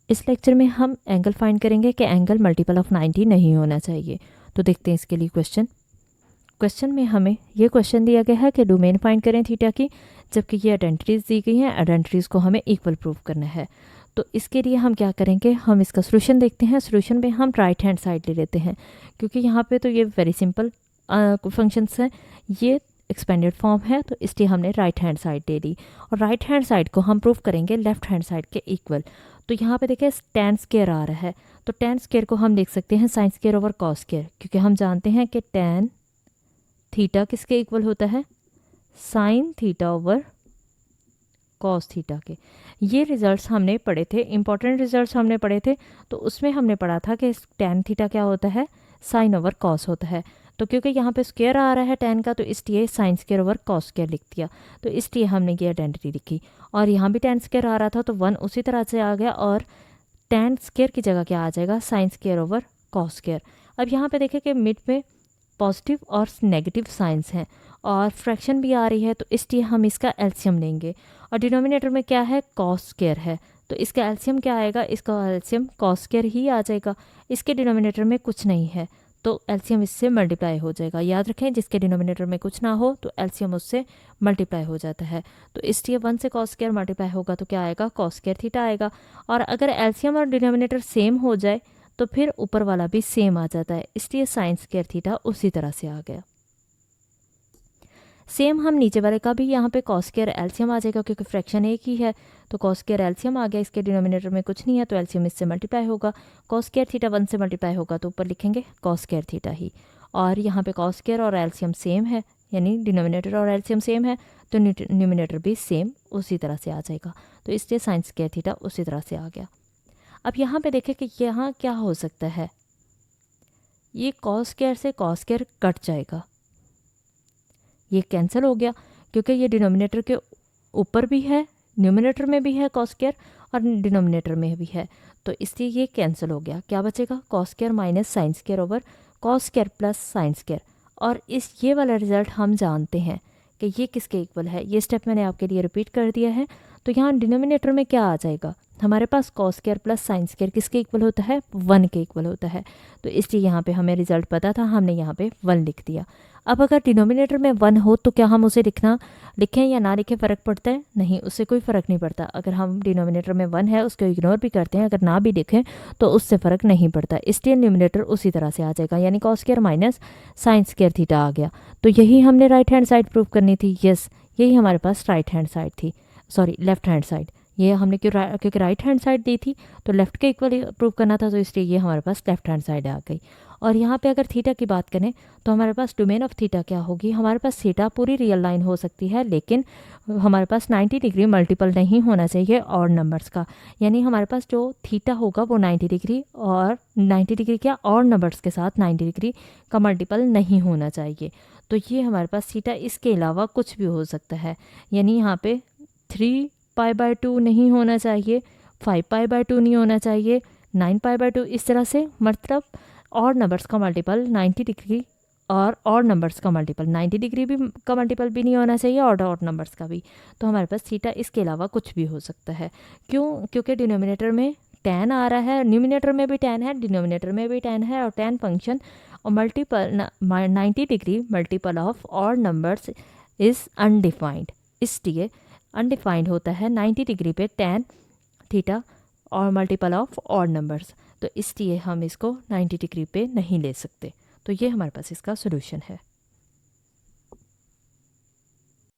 इस लेक्चर में हम एंगल फाइंड करेंगे कि एंगल मल्टीपल ऑफ 90 नहीं होना चाहिए। तो देखते हैं इसके लिए क्वेश्चन में हमें ये क्वेश्चन दिया गया है कि डोमेन फाइंड करें थीटा की, जबकि ये आइडेंटिटीज दी गई हैं, आइडेंटिटीज को हमें इक्वल प्रूव करना है। तो इसके लिए हम क्या करेंगे, हम इसका सोल्यूशन देखते हैं। सोल्यूशन में हम राइट हैंड साइड ले लेते हैं, क्योंकि यहाँ पे तो ये वेरी सिंपल फंक्शंस हैं, ये एक्सपेंडेड फॉर्म है, तो इसलिए हमने राइट हैंड साइड ले ली। और राइट हैंड साइड को हम प्रूव करेंगे लेफ्ट हैंड साइड के इक्वल। तो यहाँ पे देखिए tan स्क्वायर आ रहा है, तो tan स्क्वायर को हम लिख सकते हैं sin square over cos square, क्योंकि हम जानते हैं कि tan थीटा किसके इक्वल होता है, sin theta over cos theta के। ये रिजल्ट्स हमने पढ़े थे, इंपॉर्टेंट रिजल्ट्स हमने पढ़े थे, तो उसमें हमने पढ़ा था कि tan थीटा क्या होता है, sin ओवर cos होता है। तो क्योंकि यहाँ पे स्क्वायर आ रहा है tan का, तो इसलिए sin square over cos square लिख दिया, तो इसलिए हमने ये आइडेंटिटी लिखी। और यहाँ भी tan स्क्वायर आ रहा था, तो 1 उसी तरह से आ गया, और tan स्क्वायर की जगह क्या आ जाएगा, sin square over cos square. अब यहाँ पे देखें कि मिड में पॉजिटिव और नेगेटिव साइंस हैं, और फ्रैक्शन भी आ रही है, तो इसलिए हम इसका एलसीएम लेंगे। और डिनोमिनेटर में क्या है, cos स्क्वायर है, तो इसका एलसीएम क्या आएगा, इसका एलसीएम cos स्क्वायर ही आ जाएगा। इसके डिनोमिनेटर में कुछ नहीं है, तो एलसीएम इससे मल्टीप्लाई हो जाएगा। याद रखें, जिसके डिनोमिनेटर में कुछ ना हो तो एलसीएम उससे मल्टीप्लाई हो जाता है। तो इसलिए 1 से cos स्क्वायर मल्टीप्लाई होगा तो क्या आएगा, cos स्क्वायर थीटा आएगा। और अगर एलसीएम और डिनोमिनेटर सेम हो जाए तो फिर ऊपर वाला भी सेम आ जाता है, इसलिए sin स्क्वायर थीटा उसी तरह से आ गया। सेम हम नीचे वाले का भी यहाँ पे cos स्क्वायर एलसीएम आ जाएगा, क्योंकि फ्रैक्शन एक ही है, तो cos स्क्वायर एलसीएम आ गया। इसके डिनोमिनेटर में कुछ नहीं है, तो एलसीएम इससे मल्टीप्लाई होगा। cos स्क्वायर थीटा 1 से मल्टीप्लाई होगा तो ऊपर लिखेंगे cos स्क्वायर थीटा ही। और यहाँ पे cos स्क्वायर और एलसीएम सेम है, यानी डिनोमिनेटर और एलसीएम सेम है, तो न्यूमिनेटर भी सेम उसी तरह से आ जाएगा। तो इसलिए sin स्क्वायर थीटा उसी तरह से आ गया। अब यहाँ पे देखें कि यहाँ क्या हो सकता है, ये cos स्क्वायर से cos स्क्वायर कट जाएगा, ये कैंसिल हो गया, क्योंकि ये डिनोमिनेटर के ऊपर भी है, न्यूमिनेटर में भी है cos स्क्वायर, और डिनोमिनेटर में भी है, तो इसलिए ये कैंसिल हो गया। क्या बचेगा, cos square minus sine square over cos square plus sine square. और ये वाला रिजल्ट हम जानते हैं कि ये किसके इक्वल है, ये स्टेप मैंने आपके लिए रिपीट कर दिया है। तो यहाँ डिनोमिनेटर में क्या आ जाएगा, हमारे पास cos square plus sine square किसके इक्वल होता है, 1 के इक्वल होता है। तो इसलिए यहाँ पे हमें रिजल्ट पता था, हमने यहाँ पे 1 लिख दिया। अब अगर डिनोमिनेटर में 1 हो तो क्या हम उसे लिखें या ना लिखें, फ़र्क पड़ता है, नहीं, उससे कोई फ़र्क नहीं पड़ता। अगर हम डिनोमिनेटर में 1 है उसको इग्नोर भी करते हैं, अगर ना भी लिखें तो उससे फ़र्क नहीं पड़ता, इसलिए न्यूमिनेटर उसी तरह से आ जाएगा, यानी cos square minus sine square theta आ गया। तो यही हमने राइट हैंड साइड प्रूव करनी थी। यस, यही हमारे पास राइट हैंड साइड थी, सॉरी लेफ्ट हैंड साइड। ये हमने क्योंकि राइट हैंड साइड दी थी तो लेफ्ट के इक्वल प्रूव करना था, तो इसलिए ये हमारे पास लेफ्ट हैंड साइड आ गई। और यहाँ पे अगर थीटा की बात करें तो हमारे पास डोमेन ऑफ थीटा क्या होगी, हमारे पास थीटा पूरी रियल लाइन हो सकती है, लेकिन हमारे पास 90 डिग्री मल्टीपल नहीं होना चाहिए और नंबर्स का, यानी हमारे पास जो थीटा होगा वो 90 डिग्री, और 90 डिग्री क्या, और नंबर्स के साथ 90 डिग्री का मल्टीपल नहीं होना चाहिए। तो ये हमारे पास थीटा इसके अलावा कुछ भी हो सकता है, यानी यहाँ पे 3π/2 नहीं होना चाहिए, 5π/2 नहीं होना चाहिए, 9π/2, इस तरह से, मतलब और नंबर्स का मल्टीपल 90 डिग्री, और नंबर्स का मल्टीपल 90 डिग्री भी का मल्टीपल भी नहीं होना चाहिए, और नंबर्स का भी। तो हमारे पास थीटा इसके अलावा कुछ भी हो सकता है। क्यों, क्योंकि डिनोमिनेटर में tan आ रहा है, न्यूमिनेटर में भी tan है, डिनोमिनेटर में भी tan है, और tan फंक्शन और मल्टीपल 90 डिग्री मल्टीपल ऑफ और नंबर्स इज़ अनडिफाइंड, इसलिए अनडिफाइंड होता है 90 डिग्री पे tan थीटा और मल्टीपल ऑफ और नंबर्स, तो इसलिए हम इसको 90 डिग्री पे नहीं ले सकते। तो ये हमारे पास इसका सोल्यूशन है।